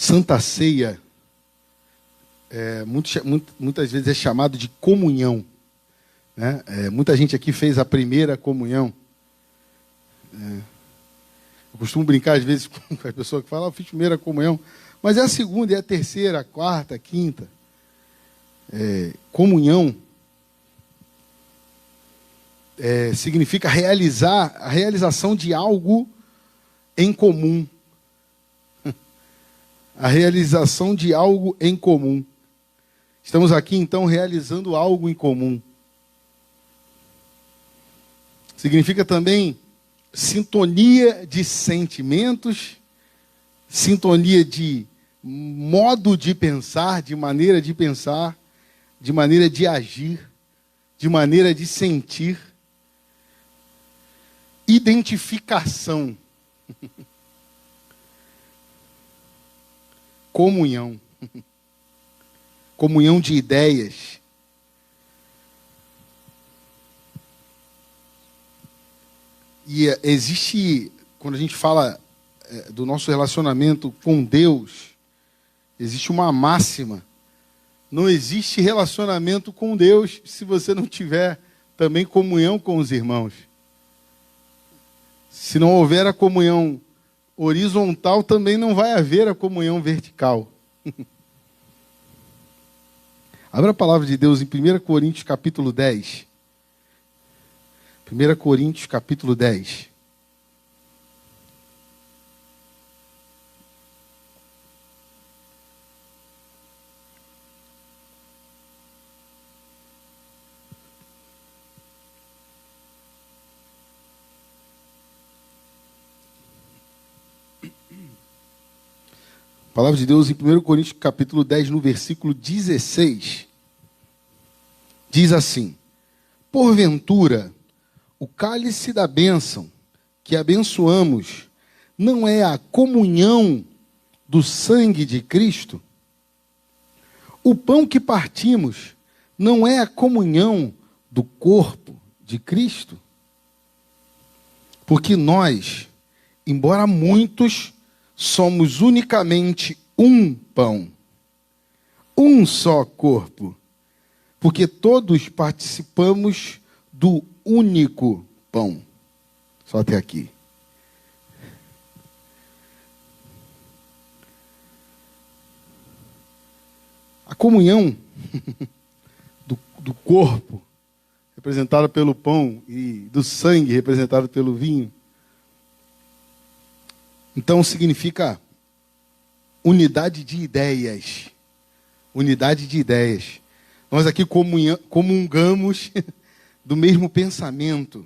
Santa Ceia, muitas vezes é chamado de comunhão, né? Muita gente aqui fez a primeira comunhão. Eu costumo brincar às vezes com as pessoas que falam, eu fiz a primeira comunhão, mas é a segunda, é a terceira, a quarta, a quinta. Comunhão significa a realização de algo em comum. A realização de algo em comum. Estamos aqui, então, realizando algo em comum. Significa também sintonia de sentimentos, sintonia de modo de pensar, de maneira de pensar, de maneira de agir, de maneira de sentir. Identificação. Comunhão. Comunhão de ideias. E existe, quando a gente fala do nosso relacionamento com Deus, existe uma máxima. Não existe relacionamento com Deus se você não tiver também comunhão com os irmãos. Se não houver a comunhão horizontal, também não vai haver a comunhão vertical. Abra a palavra de Deus em 1 Coríntios capítulo 10. 1 Coríntios capítulo 10. A palavra de Deus em 1 Coríntios capítulo 10, no versículo 16, diz assim: porventura, o cálice da bênção que abençoamos não é a comunhão do sangue de Cristo? O pão que partimos não é a comunhão do corpo de Cristo? Porque nós, embora muitos, somos unicamente um pão, um só corpo, porque todos participamos do único pão. Só até aqui. A comunhão do corpo, representada pelo pão, e do sangue, representado pelo vinho, então significa unidade de ideias. Unidade de ideias. Nós aqui comungamos do mesmo pensamento.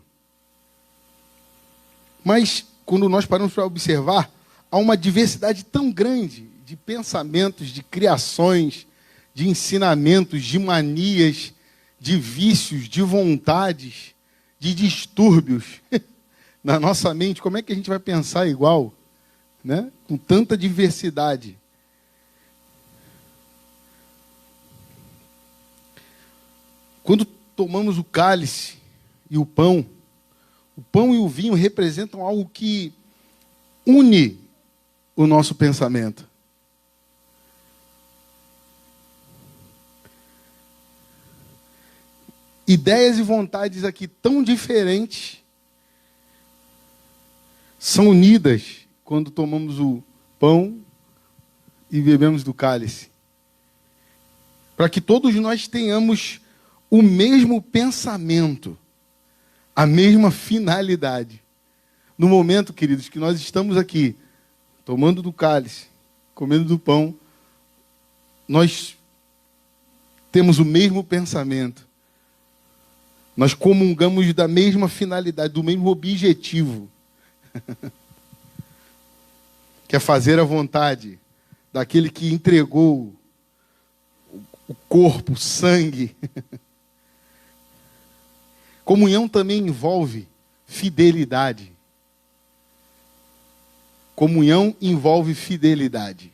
Mas, quando nós paramos para observar, há uma diversidade tão grande de pensamentos, de criações, de ensinamentos, de manias, de vícios, de vontades, de distúrbios na nossa mente. Como é que a gente vai pensar igual? Né? Com tanta diversidade. Quando tomamos o cálice e o pão e o vinho representam algo que une o nosso pensamento. Ideias e vontades aqui tão diferentes são unidas quando tomamos o pão e bebemos do cálice. Para que todos nós tenhamos o mesmo pensamento, a mesma finalidade. No momento, queridos, que nós estamos aqui, tomando do cálice, comendo do pão, nós temos o mesmo pensamento. Nós comungamos da mesma finalidade, do mesmo objetivo. Que é fazer a vontade daquele que entregou o corpo, o sangue. Comunhão também envolve fidelidade. Comunhão envolve fidelidade.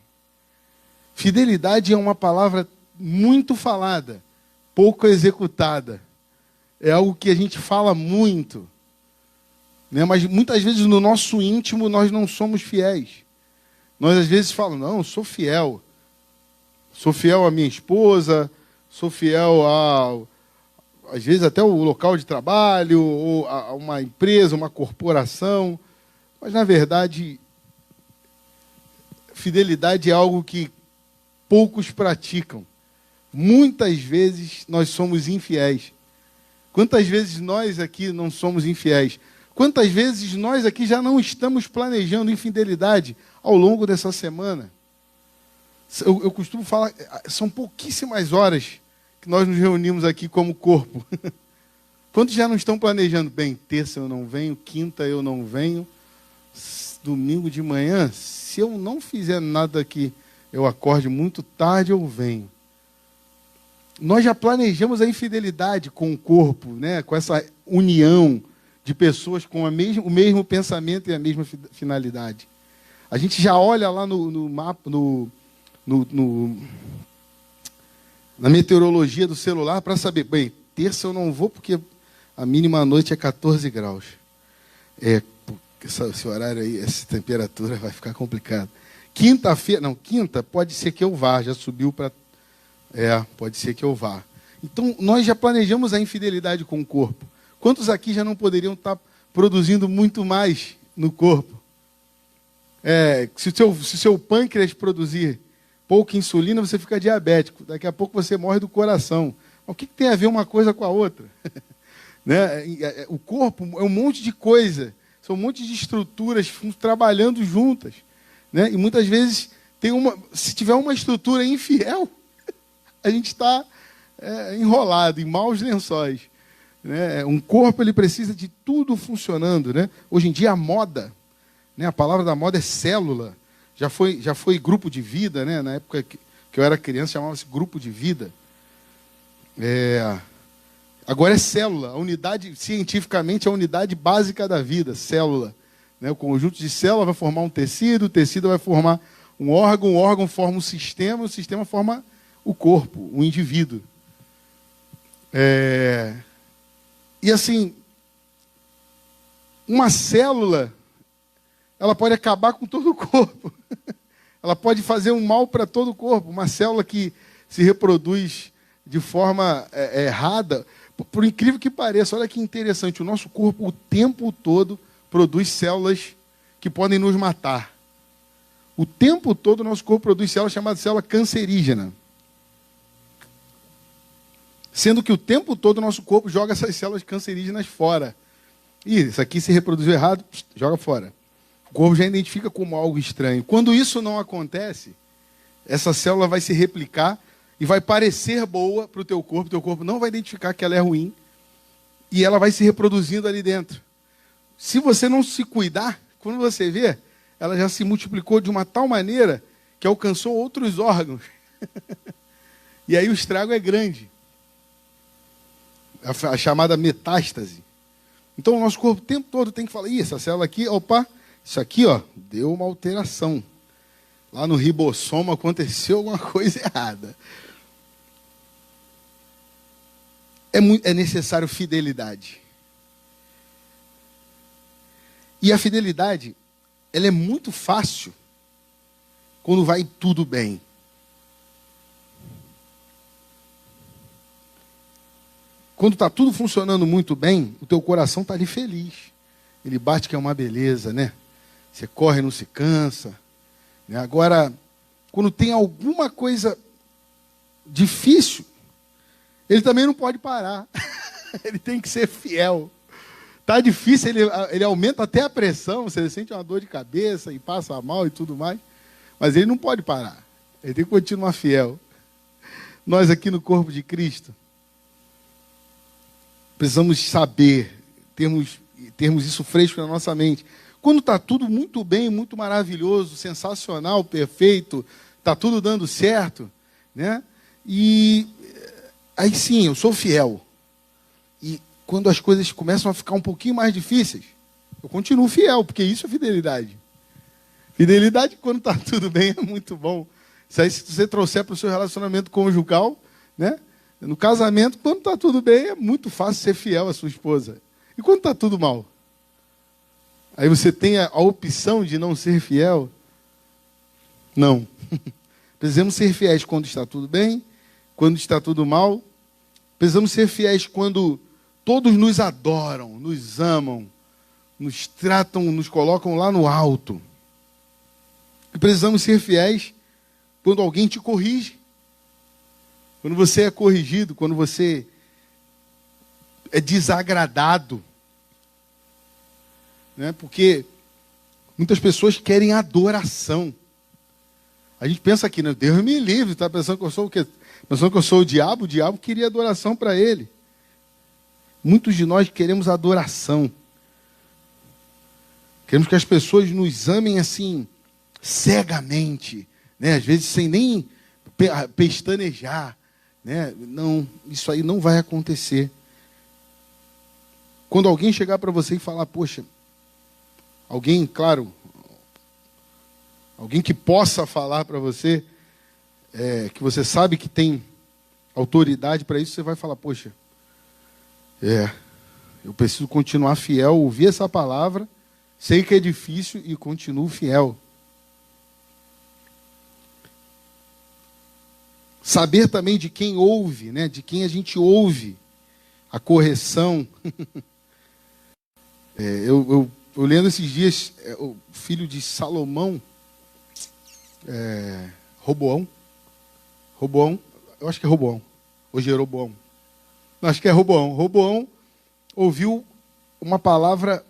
Fidelidade é uma palavra muito falada, pouco executada. É algo que a gente fala muito, né? Mas muitas vezes no nosso íntimo nós não somos fiéis. Nós às vezes falamos, não, eu sou fiel. Sou fiel à minha esposa, sou fiel às vezes até o local de trabalho, ou a uma empresa, uma corporação. Mas, na verdade, fidelidade é algo que poucos praticam. Muitas vezes nós somos infiéis. Quantas vezes nós aqui não somos infiéis? Quantas vezes nós aqui já não estamos planejando infidelidade ao longo dessa semana? Eu costumo falar, são pouquíssimas horas que nós nos reunimos aqui como corpo. Quantos já não estão planejando? Bem, terça eu não venho, quinta eu não venho, domingo de manhã, se eu não fizer nada que eu acorde muito tarde, eu venho. Nós já planejamos a infidelidade com o corpo, né? Com essa união de pessoas com o mesmo pensamento e a mesma finalidade. A gente já olha lá no mapa, na meteorologia do celular para saber, bem, terça eu não vou porque a mínima à noite é 14 graus. Esse horário aí, essa temperatura vai ficar complicado. Quinta pode ser que eu vá, já subiu para... pode ser que eu vá. Então, nós já planejamos a infidelidade com o corpo. Quantos aqui já não poderiam estar produzindo muito mais no corpo? Se o seu pâncreas produzir pouca insulina, você fica diabético. Daqui a pouco você morre do coração. Mas o que tem a ver uma coisa com a outra? Né? O corpo é um monte de coisa. São um monte de estruturas trabalhando juntas. Né? E muitas vezes, se tiver uma estrutura infiel, a gente está enrolado em maus lençóis. Né? Um corpo ele precisa de tudo funcionando. Né? Hoje em dia, a moda, né? A palavra da moda é célula. Já foi grupo de vida, né? Na época que eu era criança, chamava-se grupo de vida. Agora é célula. A unidade, cientificamente, é a unidade básica da vida, célula. Né? O conjunto de células vai formar um tecido, o tecido vai formar um órgão forma um sistema, o sistema forma o corpo, o indivíduo. E assim, uma célula, ela pode acabar com todo o corpo. Ela pode fazer um mal para todo o corpo. Uma célula que se reproduz de forma errada, por incrível que pareça, olha que interessante, o nosso corpo o tempo todo produz células que podem nos matar. O tempo todo o nosso corpo produz células chamadas célula cancerígena. Sendo que o tempo todo o nosso corpo joga essas células cancerígenas fora. Isso aqui se reproduziu errado, joga fora. O corpo já identifica como algo estranho. Quando isso não acontece, essa célula vai se replicar e vai parecer boa para o teu corpo. O teu corpo não vai identificar que ela é ruim. E ela vai se reproduzindo ali dentro. Se você não se cuidar, quando você vê, ela já se multiplicou de uma tal maneira que alcançou outros órgãos. E aí o estrago é grande. A chamada metástase. Então o nosso corpo o tempo todo tem que falar, essa célula aqui, opa, isso aqui, deu uma alteração. Lá no ribossomo aconteceu alguma coisa errada. É necessário fidelidade. E a fidelidade, ela é muito fácil quando vai tudo bem. Quando está tudo funcionando muito bem, o teu coração está ali feliz. Ele bate que é uma beleza, né? Você corre, não se cansa. Né? Agora, quando tem alguma coisa difícil, ele também não pode parar. Ele tem que ser fiel. Está difícil, ele aumenta até a pressão, você sente uma dor de cabeça e passa mal e tudo mais. Mas ele não pode parar. Ele tem que continuar fiel. Nós aqui no corpo de Cristo, precisamos saber, termos isso fresco na nossa mente. Quando está tudo muito bem, muito maravilhoso, sensacional, perfeito, está tudo dando certo, né? E aí sim, eu sou fiel. E quando as coisas começam a ficar um pouquinho mais difíceis, eu continuo fiel, porque isso é fidelidade. Fidelidade, quando está tudo bem, é muito bom. Isso aí, se você trouxer para o seu relacionamento conjugal, né? No casamento, quando está tudo bem, é muito fácil ser fiel à sua esposa. E quando está tudo mal? Aí você tem a opção de não ser fiel. Não. Precisamos ser fiéis quando está tudo bem, quando está tudo mal. Precisamos ser fiéis quando todos nos adoram, nos amam, nos tratam, nos colocam lá no alto. E precisamos ser fiéis quando alguém te corrige. Quando você é corrigido, quando você é desagradado. Né? Porque muitas pessoas querem adoração. A gente pensa aqui, né? Deus me livre, está pensando que eu sou o quê? Pensando que eu sou o diabo queria adoração para ele. Muitos de nós queremos adoração. Queremos que as pessoas nos amem assim, cegamente, né? Às vezes sem nem pestanejar. Né? Não, isso aí não vai acontecer. Quando alguém chegar para você e falar, poxa, alguém, claro, alguém que possa falar para você, que você sabe que tem autoridade para isso, você vai falar, poxa, eu preciso continuar fiel, ouvir essa palavra, sei que é difícil e continuo fiel. Saber também de quem ouve, né? De quem a gente ouve a correção. Eu lendo esses dias, o filho de Salomão, Roboão, eu acho que é Roboão, ou Jeroboão. Não, acho que é Roboão. Roboão ouviu uma palavra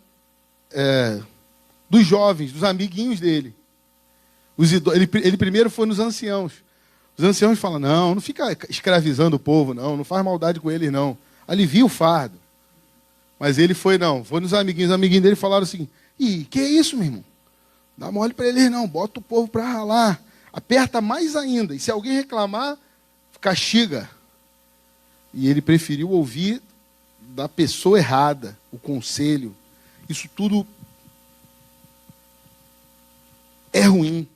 dos jovens, dos amiguinhos dele. Ele primeiro foi nos anciãos. Os anciãos falam, não fica escravizando o povo, não faz maldade com eles, não. Alivia o fardo. Mas ele foi nos amiguinhos. Os amiguinhos dele falaram assim, que é isso, meu irmão? Dá mole para eles não, bota o povo para ralar. Aperta mais ainda. E se alguém reclamar, castiga. E ele preferiu ouvir da pessoa errada, o conselho. Isso tudo é ruim.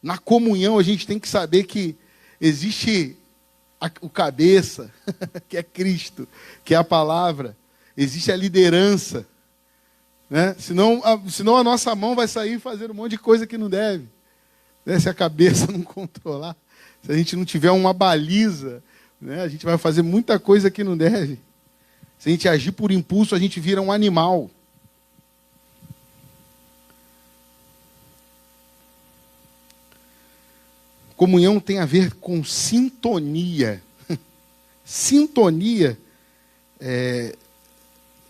Na comunhão a gente tem que saber que existe o cabeça, que é Cristo, que é a palavra. Existe a liderança. Né? Senão a nossa mão vai sair fazendo um monte de coisa que não deve. Né? Se a cabeça não controlar, se a gente não tiver uma baliza, né? A gente vai fazer muita coisa que não deve. Se a gente agir por impulso, a gente vira um animal. Comunhão tem a ver com sintonia. Sintonia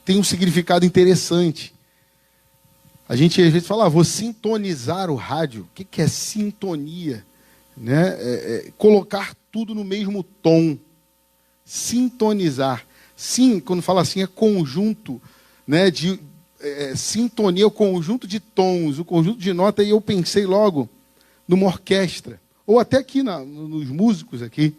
tem um significado interessante. A gente às vezes fala, vou sintonizar o rádio. O que é sintonia? Né? Colocar tudo no mesmo tom. Sintonizar. Sim, quando fala assim, é conjunto, né, sintonia, é o conjunto de tons, o conjunto de notas, e eu pensei logo numa orquestra. Ou até aqui nos músicos aqui.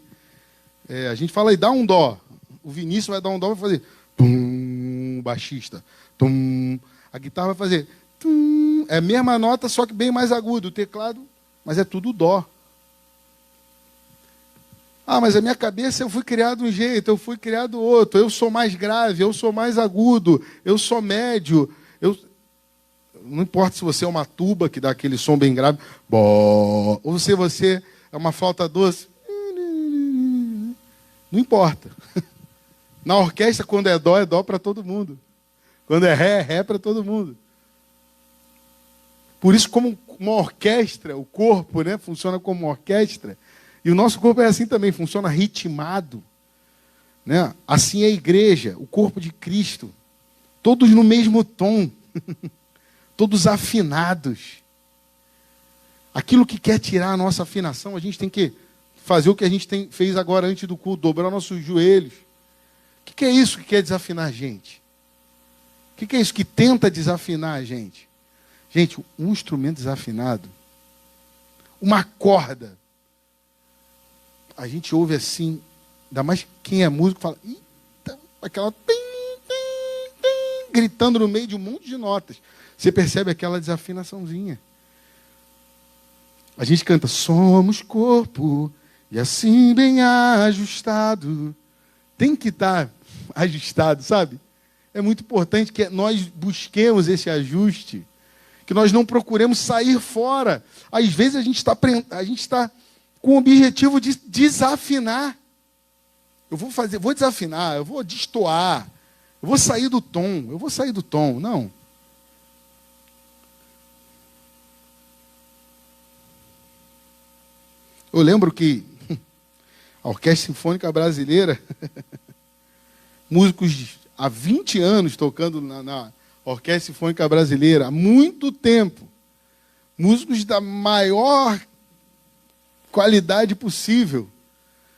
A gente fala e dá um dó. O Vinícius vai dar um dó, vai fazer tum, baixista. Tum. A guitarra vai fazer tum. É a mesma nota, só que bem mais agudo. O teclado, mas é tudo dó. Mas a minha cabeça eu fui criado um jeito, eu fui criado outro. Eu sou mais grave, eu sou mais agudo, eu sou médio. Não importa se você é uma tuba que dá aquele som bem grave, ou se você é uma flauta doce. Não importa. Na orquestra, quando é dó para todo mundo. Quando é ré para todo mundo. Por isso, como uma orquestra, o corpo, né, funciona como uma orquestra. E o nosso corpo é assim também, funciona ritmado. Né? Assim é a igreja, o corpo de Cristo. Todos no mesmo tom. Todos afinados. Aquilo que quer tirar a nossa afinação, a gente tem que fazer o que a gente fez agora antes do culto, dobrar nossos joelhos. O que é isso que quer desafinar a gente? O que é isso que tenta desafinar a gente? Gente, um instrumento desafinado, uma corda, a gente ouve assim, ainda mais quem é músico, fala, eita, aquela gritando no meio de um monte de notas. Você percebe aquela desafinaçãozinha. A gente canta, somos corpo, e assim bem ajustado. Tem que estar ajustado, sabe? É muito importante que nós busquemos esse ajuste, que nós não procuremos sair fora. Às vezes a gente está com o objetivo de desafinar. Eu vou desafinar, eu vou destoar, eu vou sair do tom, Não. Eu lembro que a Orquestra Sinfônica Brasileira, músicos há 20 anos tocando na Orquestra Sinfônica Brasileira, há muito tempo, músicos da maior qualidade possível,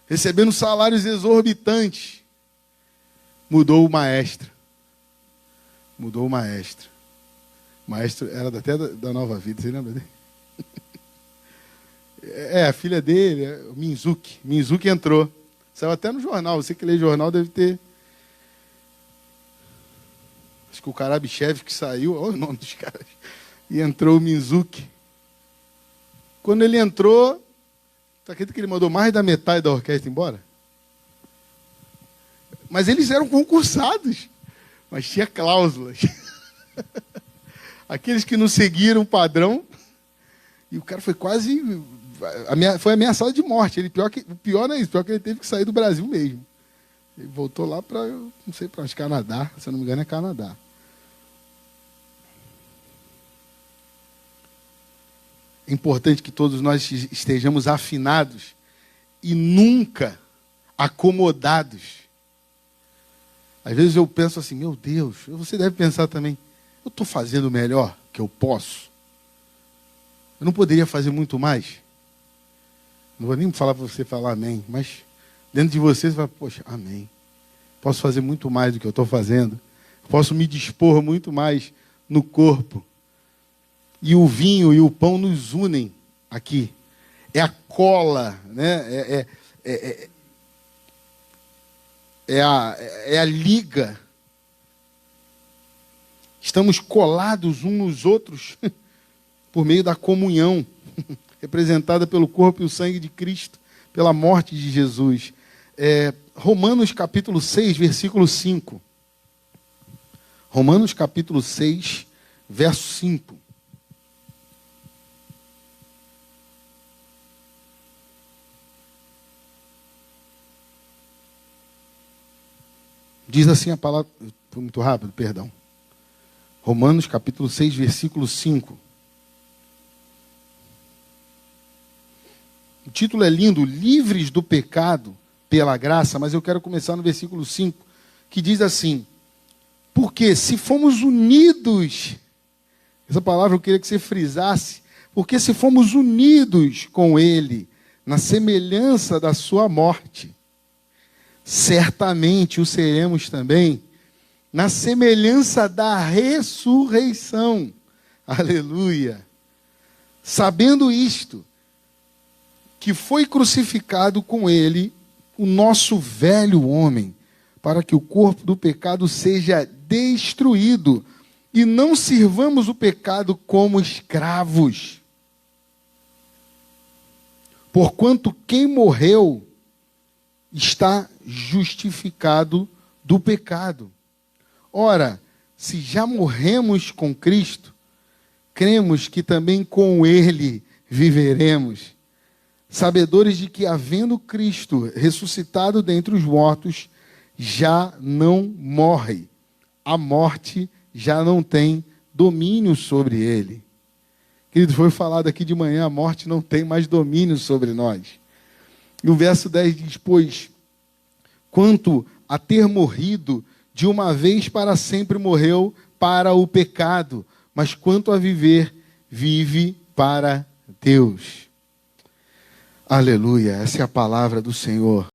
recebendo salários exorbitantes. Mudou o maestro. O maestro era até da Nova Vida, você lembra dele? A filha dele, o Minzuki. Minzuki entrou. Saiu até no jornal. Você que lê jornal deve ter. Acho que o Karabichev que saiu, olha o nome dos caras. E entrou o Minzuki. Quando ele entrou, você acredita que ele mandou mais da metade da orquestra embora? Mas eles eram concursados. Mas tinha cláusulas. Aqueles que não seguiram o padrão. E o cara foi quase... Foi ameaçado de morte. O pior não é isso. O pior é que ele teve que sair do Brasil mesmo. Ele voltou lá para, não sei para onde, Canadá. Se eu não me engano, é Canadá. É importante que todos nós estejamos afinados e nunca acomodados. Às vezes eu penso assim, meu Deus, você deve pensar também, eu estou fazendo o melhor que eu posso? Eu não poderia fazer muito mais? Não vou nem falar para você falar amém, mas dentro de você vai, poxa, amém. Posso fazer muito mais do que eu estou fazendo. Posso me dispor muito mais no corpo. E o vinho e o pão nos unem aqui. É a cola, né? É a liga. Estamos colados uns nos outros por meio da comunhão, representada pelo corpo e o sangue de Cristo, pela morte de Jesus. Romanos capítulo 6, versículo 5. Romanos capítulo 6, verso 5. Diz assim a palavra... Foi muito rápido, perdão. Romanos capítulo 6, versículo 5. O título é lindo, livres do pecado pela graça, mas eu quero começar no versículo 5, que diz assim, porque se fomos unidos, essa palavra eu queria que você frisasse, porque se fomos unidos com Ele, na semelhança da sua morte, certamente o seremos também, na semelhança da ressurreição. Aleluia! Sabendo isto, que foi crucificado com ele o nosso velho homem, para que o corpo do pecado seja destruído e não sirvamos o pecado como escravos. Porquanto quem morreu está justificado do pecado. Ora, se já morremos com Cristo, cremos que também com ele viveremos, sabedores de que, havendo Cristo ressuscitado dentre os mortos, já não morre. A morte já não tem domínio sobre ele. Querido, foi falado aqui de manhã, a morte não tem mais domínio sobre nós. E o verso 10 diz, pois, quanto a ter morrido, de uma vez para sempre morreu para o pecado, mas quanto a viver, vive para Deus. Aleluia, essa é a palavra do Senhor.